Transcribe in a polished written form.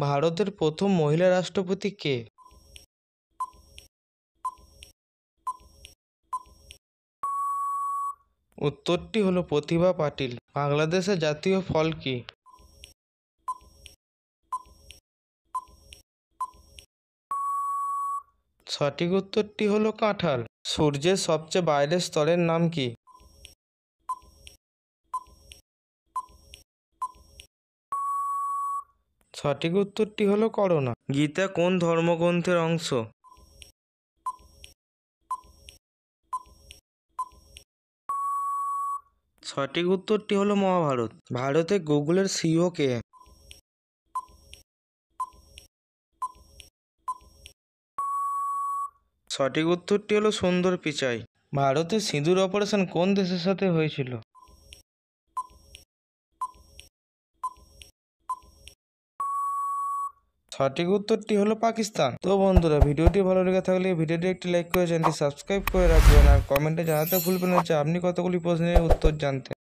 ভারতের প্রথম মহিলা রাষ্ট্রপতি কে? উত্তরটি হলো প্রতিভা পাটিল। বাংলাদেশের জাতীয় ফল কি? সঠিক উত্তরটি হলো কাঁঠাল। সূর্যের সবচেয়ে বাইরের স্তরের নাম কি? সঠিক উত্তরটি হলো করোনা। গীতা কোন ধর্মগ্রন্থের অংশ? সঠিক উত্তরটি হলো মহাভারত। ভারতে গুগলের সিইও কে? সঠিক উত্তরটি হলো সুন্দর পিচাই। ভারতে সিঁদুর অপারেশন কোন দেশের সাথে হয়েছিল? সঠিক উত্তরটি হলো পাকিস্তান। তো বন্ধুরা, ভিডিওটি ভালো লেগে থাকলে ভিডিওটি একটি লাইক করে চ্যানেলটি সাবস্ক্রাইব করে রাখবেন আর কমেন্টে জানাতে ভুলবেন না যে আপনি কতগুলি প্রশ্নের উত্তর জানতেন।